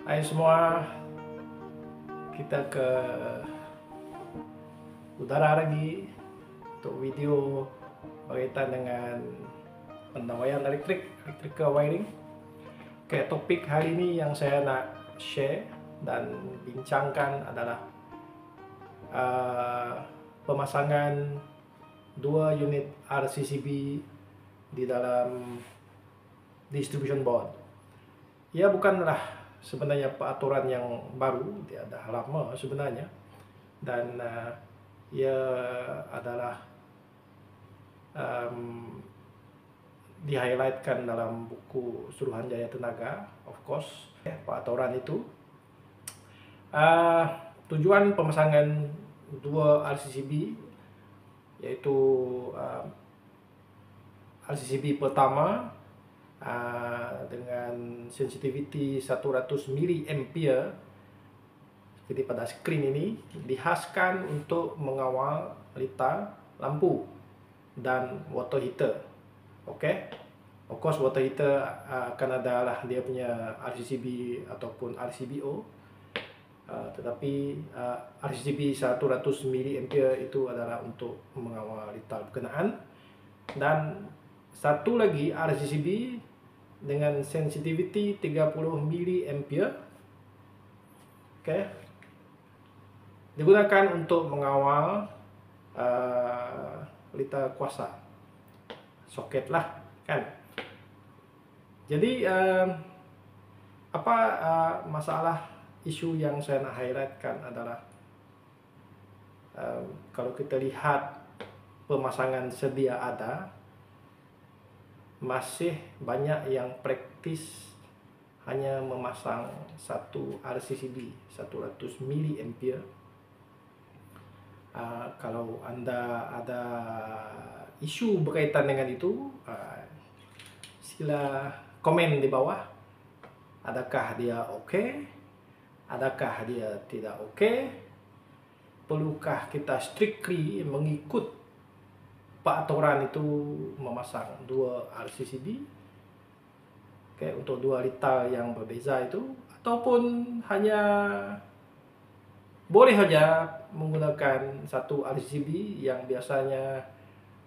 Hai semua, kita ke udara lagi untuk video berkaitan dengan pendawaian electrical wiring. Oke, topik hari ini yang saya nak share dan bincangkan adalah pemasangan dua unit RCCB di dalam distribution board. Ia bukanlah sebenarnya peraturan yang baru, dia dah lama sebenarnya, dan ia adalah di-highlightkan dalam buku Suruhanjaya Tenaga, of course, peraturan itu. Tujuan pemasangan dua RCCB yaitu RCCB pertama dengan sensitivity 100 mA seperti pada skrin ini, dihaskan untuk mengawal litar lampu dan water heater. Okey, of course water heater akan ada lah dia punya RCCB ataupun RCBO, tetapi RCCB 100 mA itu adalah untuk mengawal litar berkenaan, dan satu lagi RCCB dengan sensitivity 30 mA, okay, digunakan untuk mengawal litar kuasa soket lah, kan. Jadi apa masalah isu yang saya nak highlightkan adalah kalau kita lihat pemasangan sedia ada, masih banyak yang praktis hanya memasang satu RCCB 100 mA. Kalau anda ada isu berkaitan dengan itu, sila komen di bawah. Adakah dia okey? Adakah dia tidak okey? Perlukah kita strictly mengikut peraturan itu memasang dua RCCB, okay, untuk dua litar yang berbeza itu, ataupun hanya boleh saja menggunakan satu RCCB yang biasanya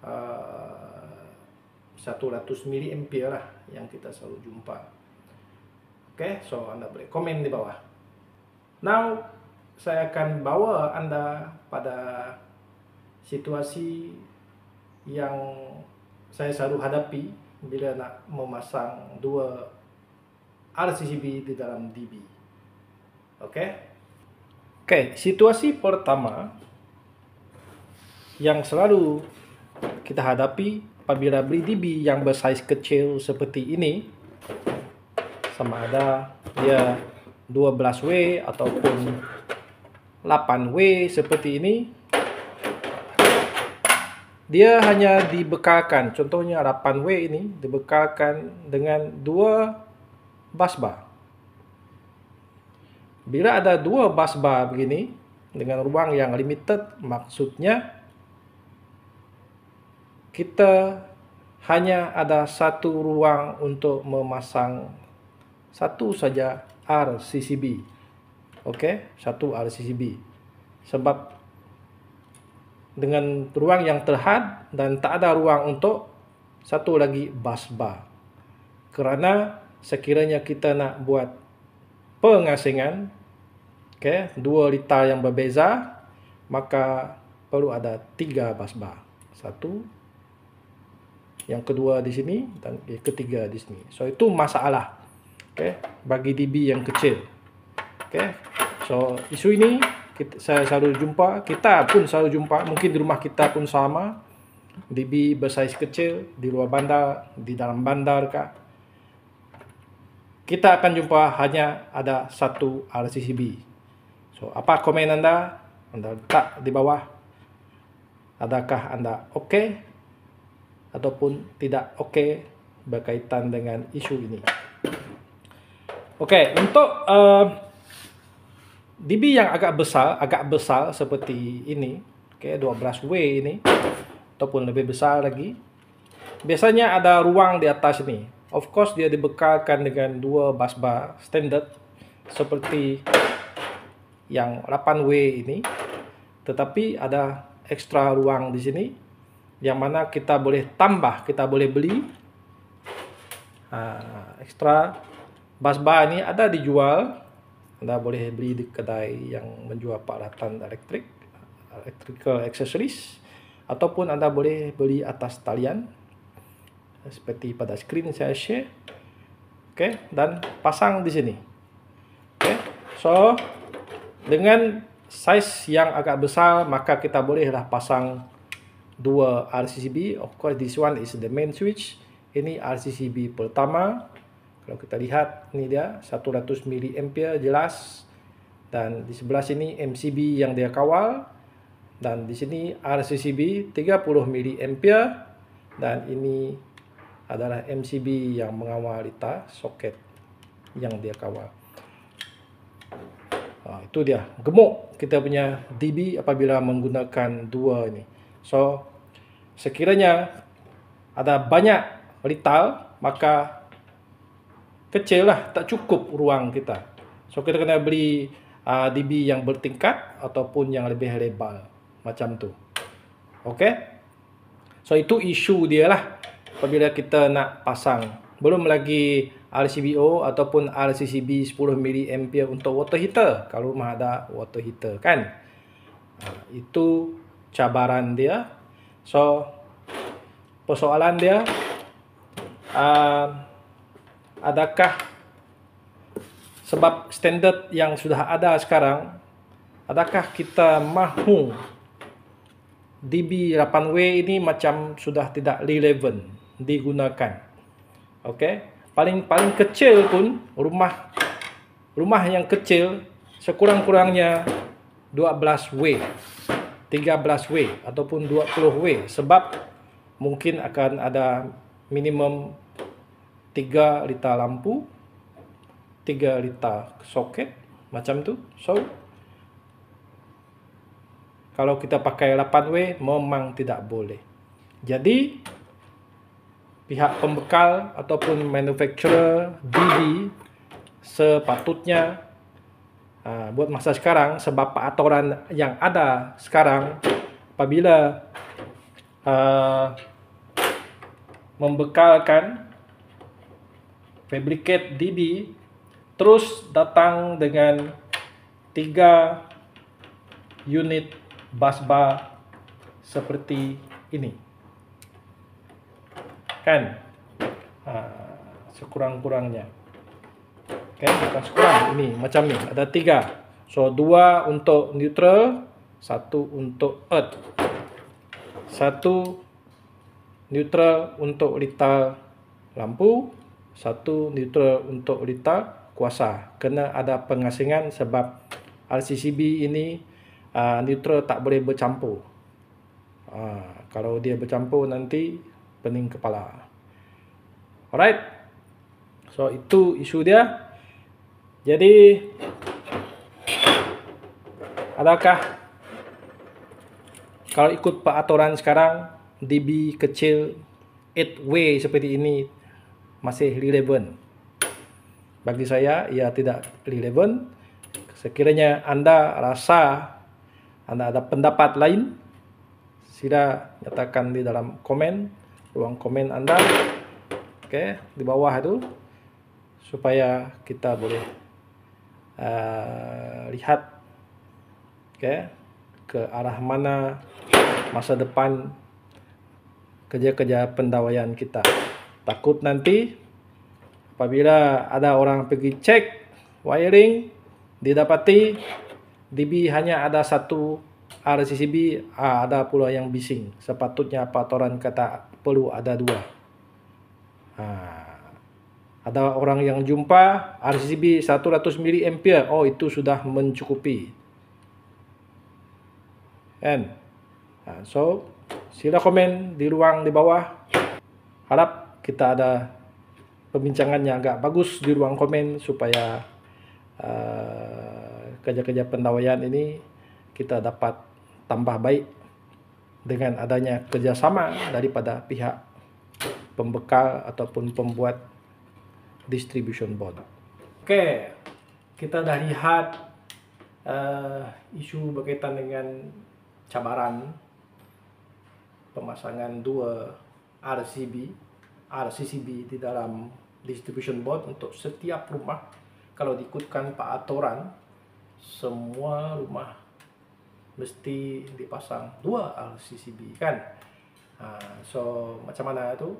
100 mA lah yang kita selalu jumpa. Okay, so anda boleh komen di bawah. Now saya akan bawa anda pada situasi yang saya selalu hadapi bila nak memasang dua RCCB di dalam DB. Okey, situasi pertama yang selalu kita hadapi apabila beli DB yang bersaiz kecil seperti ini, sama ada dia 12W ataupun 8W seperti ini, dia hanya dibekalkan, contohnya 8W ini dibekalkan dengan dua busbar. Bila ada dua busbar begini dengan ruang yang limited, maksudnya kita hanya ada satu ruang untuk memasang satu saja RCCB. Okey, satu RCCB. Sebab dengan ruang yang terhad dan tak ada ruang untuk satu lagi busbar. Kerana sekiranya kita nak buat pengasingan, okay, dua litar yang berbeza, maka perlu ada tiga busbar. Satu, yang kedua di sini, dan yang ketiga di sini. So itu masalah, okay, bagi DB yang kecil. Okay, so isu ini saya selalu jumpa, kita pun selalu jumpa, mungkin di rumah kita pun sama. DB bersaiz kecil di luar bandar, di dalam bandar kah, kita akan jumpa hanya ada satu RCCB. So apa komen anda? Anda letak di bawah. Adakah anda okey ataupun tidak okey berkaitan dengan isu ini? Okey, untuk DB yang agak besar seperti ini, okay, 12W ini ataupun lebih besar lagi, biasanya ada ruang di atas ini. Of course dia dibekalkan dengan dua busbar standard seperti yang 8W ini, tetapi ada ekstra ruang di sini yang mana kita boleh tambah, kita boleh beli ekstra bus bar ini. Ada dijual, Anda boleh beli di kedai yang menjual peralatan electrical accessories, ataupun Anda boleh beli atas talian seperti pada skrin saya share. Oke, dan pasang di sini. Oke, so dengan size yang agak besar, maka kita bolehlah pasang dua RCCB. Of course, this one is the main switch. Ini RCCB pertama. Kalau kita lihat, ini dia 100 mA jelas. Dan di sebelah sini MCB yang dia kawal. Dan di sini RCCB 30 mA. Dan ini adalah MCB yang mengawal litar soket yang dia kawal. Itu dia gemuk kita punya DB apabila menggunakan dua ini. So sekiranya ada banyak litar, maka kecil lah, tak cukup ruang kita. So kita kena beli DB yang bertingkat ataupun yang lebih lebar macam tu. Okay, so itu isu dia lah apabila kita nak pasang. Belum lagi RCBO ataupun RCCB 10 mA untuk water heater, kalau rumah ada water heater kan. Itu cabaran dia. So persoalan dia, adakah sebab standard yang sudah ada sekarang, adakah kita mahu DB 8W ini macam sudah tidak relevan digunakan? Okey, paling kecil pun rumah yang kecil sekurang-kurangnya 12W, 13W ataupun 20W, sebab mungkin akan ada minimum 3 litar lampu, 3 litar soket macam tu. So kalau kita pakai 8W memang tidak boleh. Jadi pihak pembekal ataupun manufacturer DB sepatutnya buat masa sekarang, sebab peraturan yang ada sekarang apabila membekalkan fabricate DB terus datang dengan 3 unit bus bar seperti ini kan, sekurang-kurangnya. Okay, bukan sekurang, ini macam ni ada 3. So 2 untuk neutral, 1 untuk earth, 1 neutral untuk litar lampu, 1 neutral untuk litar kuasa. Kena ada pengasingan sebab RCCB ini neutral tak boleh bercampur. Kalau dia bercampur nanti pening kepala. Alright, so itu isu dia. Jadi adakah kalau ikut peraturan sekarang DB kecil 8W seperti ini masih relevan? Bagi saya ia tidak relevan. Sekiranya anda rasa anda ada pendapat lain, sila nyatakan di dalam komen, ruang komen anda, okay, di bawah itu, supaya kita boleh lihat, okay, ke arah mana masa depan kerja-kerja pendawaian kita. Takut nanti apabila ada orang pergi cek wiring, didapati DB hanya ada 1 RCCB, ada pula yang bising. Sepatutnya peraturan kata perlu ada 2. Ada orang yang jumpa RCCB 100 mA, oh itu sudah mencukupi kan. So sila komen di ruang di bawah. Harap kita ada perbincangan yang agak bagus di ruang komen supaya kerja-kerja pendawaian ini kita dapat tambah baik dengan adanya kerjasama daripada pihak pembekal ataupun pembuat distribution board. Oke, kita dah lihat isu berkaitan dengan cabaran pemasangan dua RCCB di dalam distribution board untuk setiap rumah. Kalau diikutkan peraturan, semua rumah mesti dipasang dua RCCB kan. So macam mana tu?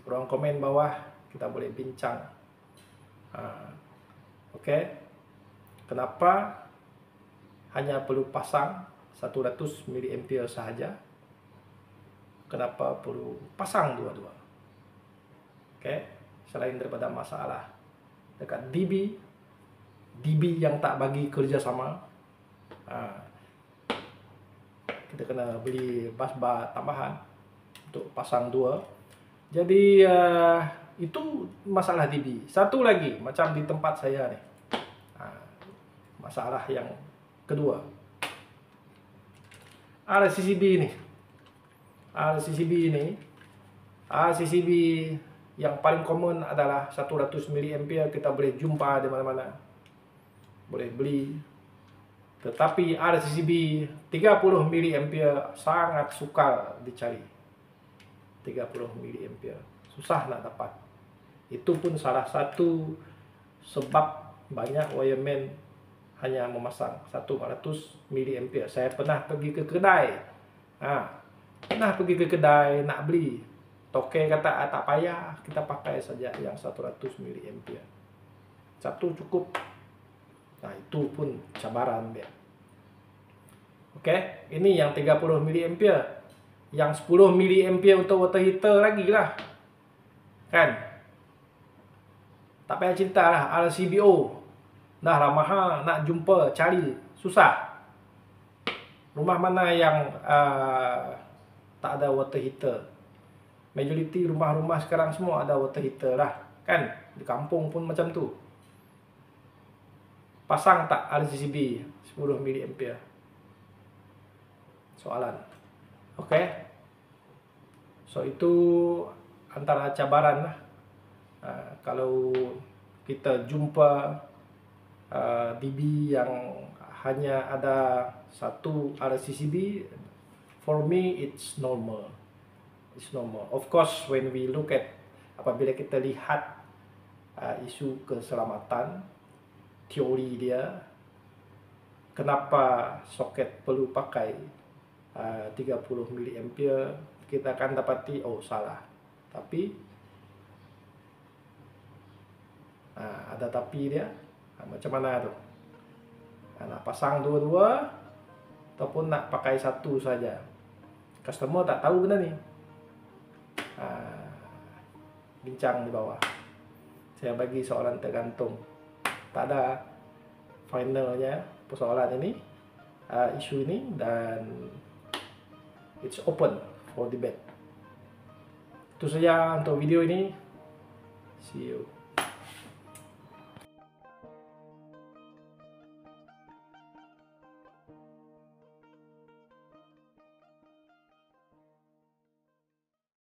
Ruang komen bawah kita boleh bincang. Okey. Kenapa hanya perlu pasang 100 mA sahaja? Kenapa perlu pasang dua-dua? Okey, selain daripada masalah dekat DB yang tak bagi kerjasama, kita kena beli busbar tambahan untuk pasang dua. Jadi itu masalah DB. Satu lagi macam di tempat saya ni, masalah yang kedua, RCCB yang paling common adalah 100 mA. Kita boleh jumpa di mana-mana, boleh beli. Tetapi RCCB 30 mA sangat sukar dicari. 30 mA susah nak dapat. Itu pun salah satu sebab banyak wireman hanya memasang 100 mA. Saya pernah pergi ke kedai, nak beli. Toke kata tak payah, kita pakai saja yang 100 mA. Satu cukup. Itu pun cabaran dia. Okey, ini yang 30 mA. Yang 10 mA untuk water heater lagi lah. Kan? Tak payah cerita lah, RCBO. Dah lah mahal, nak jumpa, cari, susah. Rumah mana yang tak ada water heater? Majoriti rumah-rumah sekarang semua ada water heater lah. Kan? Di kampung pun macam tu. Pasang tak RCCB 10 mA? Soalan. Okey. So itu antara cabaran lah. Kalau kita jumpa DB yang hanya ada satu RCCB, for me it's normal. It's normal. Of course, when we look at, apabila kita lihat isu keselamatan, teori dia, kenapa soket perlu pakai 30 mA, kita akan dapati, oh salah. Tapi ada tapi dia. Macam mana tu? Nak pasang dua-dua ataupun nak pakai satu saja? Customer tak tahu benda ni. Bincang di bawah. Saya bagi soalan tergantung. Tak ada finalnya persoalan ini, isu ini, dan it's open for debate. Itu saja untuk video ini. See you.